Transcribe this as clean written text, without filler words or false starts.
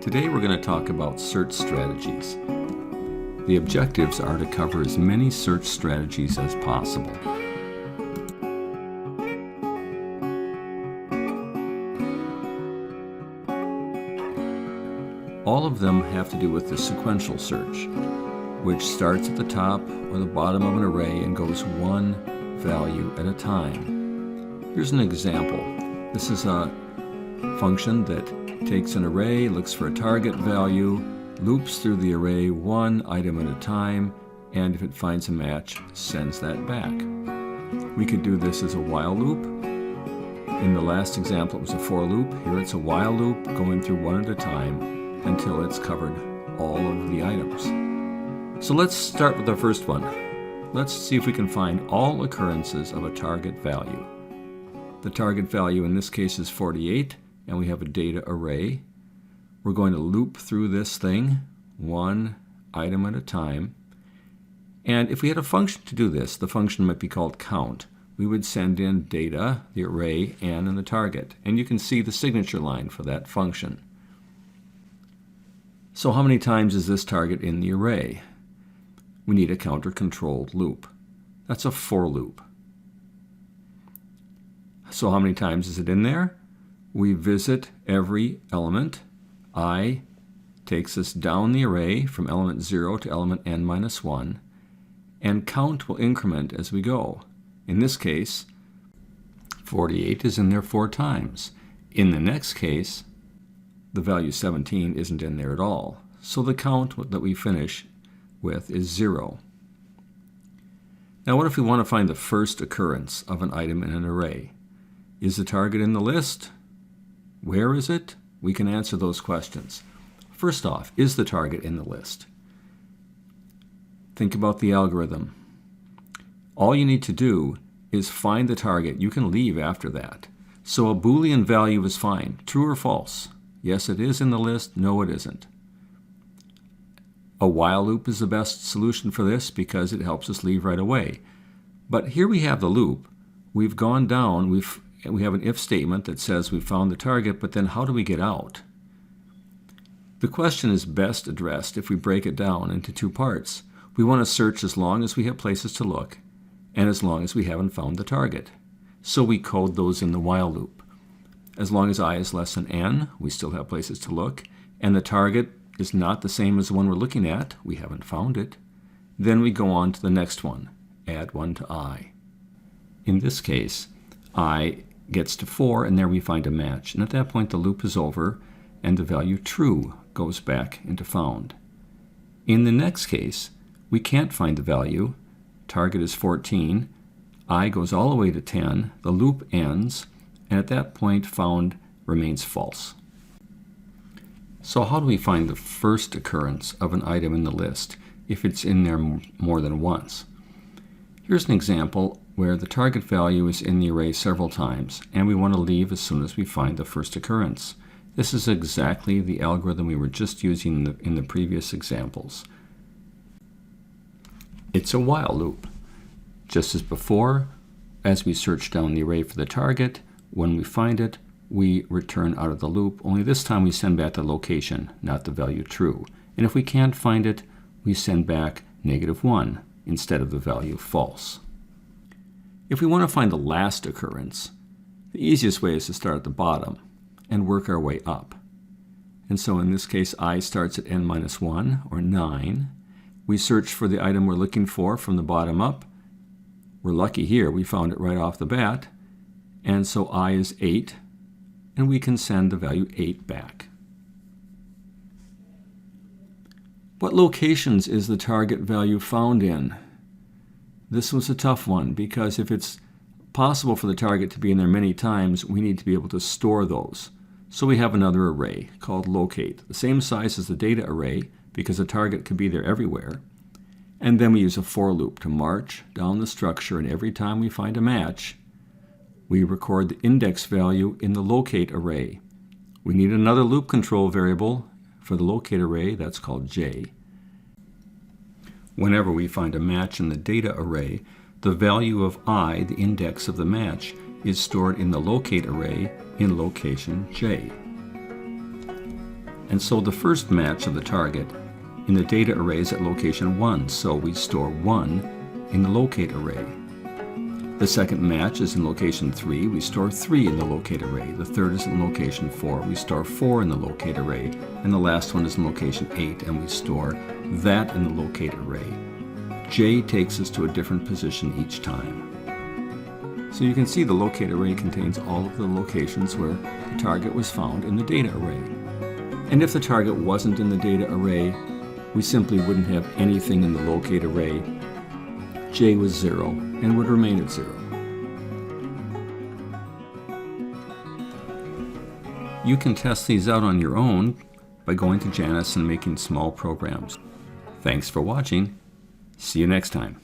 Today we're going to talk about search strategies. The objectives are to cover as many search strategies as possible. All of them have to do with the sequential search, which starts at the top or the bottom of an array and goes one value at a time. Here's an example. This is a function that takes an array, looks for a target value, loops through the array one item at a time, and if it finds a match, sends that back. We could do this as a while loop. In the last example, it was a for loop. Here it's a while loop going through one at a time until it's covered all of the items. So let's start with our first one. Let's see if we can find all occurrences of a target value. The target value in this case is 48, and we have a data array. We're going to loop through this thing one item at a time. And if we had a function to do this, the function might be called count. We would send in data, the array, n, and the target. And you can see the signature line for that function. So how many times is this target in the array? We need a counter-controlled loop. That's a for loop. So how many times is it in there? We visit every element. I takes us down the array from element 0 to element n minus 1, and count will increment as we go. In this case, 48 is in there 4 times. In the next case, the value 17 isn't in there at all. So the count that we finish with is 0. Now what if we want to find the first occurrence of an item in an array? Is the target in the list? Where is it? We can answer those questions. First off, is the target in the list? Think about the algorithm. All you need to do is find the target. You can leave after that. So a Boolean value is fine. True or false? Yes, it is in the list. No, it isn't. A while loop is the best solution for this because it helps us leave right away. But here we have the loop. We've gone down. We have an if statement that says we found the target, but then how do we get out? The question is best addressed if we break it down into 2 parts. We want to search as long as we have places to look and as long as we haven't found the target. So we code those in the while loop. As long as I is less than n, we still have places to look, and the target is not the same as the one we're looking at, we haven't found it. Then we go on to the next one, add 1 to I. In this case, I gets to 4, and there we find a match. And at that point, the loop is over, and the value true goes back into found. In the next case, we can't find the value. Target is 14. I goes all the way to 10. The loop ends, and at that point, found remains false. So how do we find the first occurrence of an item in the list if it's in there more than once? Here's an example where the target value is in the array several times, and we want to leave as soon as we find the first occurrence. This is exactly the algorithm we were just using in the previous examples. It's a while loop. Just as before, as we search down the array for the target, when we find it, we return out of the loop, only this time we send back the location, not the value true. And if we can't find it, we send back -1 instead of the value false. If we want to find the last occurrence, the easiest way is to start at the bottom and work our way up. And so in this case, I starts at n minus 1, or 9. We search for the item we're looking for from the bottom up. We're lucky here, we found it right off the bat. And so I is 8, and we can send the value 8 back. What locations is the target value found in? This was a tough one because if it's possible for the target to be in there many times, we need to be able to store those. So we have another array called locate, the same size as the data array because the target could be there everywhere. And then we use a for loop to march down the structure, and every time we find a match, we record the index value in the locate array. We need another loop control variable for the locate array, that's called j. Whenever we find a match in the data array, the value of I, the index of the match, is stored in the locate array in location j. And so the first match of the target in the data array is at location 1, so we store 1 in the locate array. The second match is in location 3, we store 3 in the locate array. The third is in location 4, we store 4 in the locate array. And the last one is in location 8, and we store that in the locate array. J takes us to a different position each time. So you can see the locate array contains all of the locations where the target was found in the data array. And if the target wasn't in the data array, we simply wouldn't have anything in the locate array. J was 0 and would remain at 0. You can test these out on your own by going to Janus and making small programs. Thanks for watching. See you next time.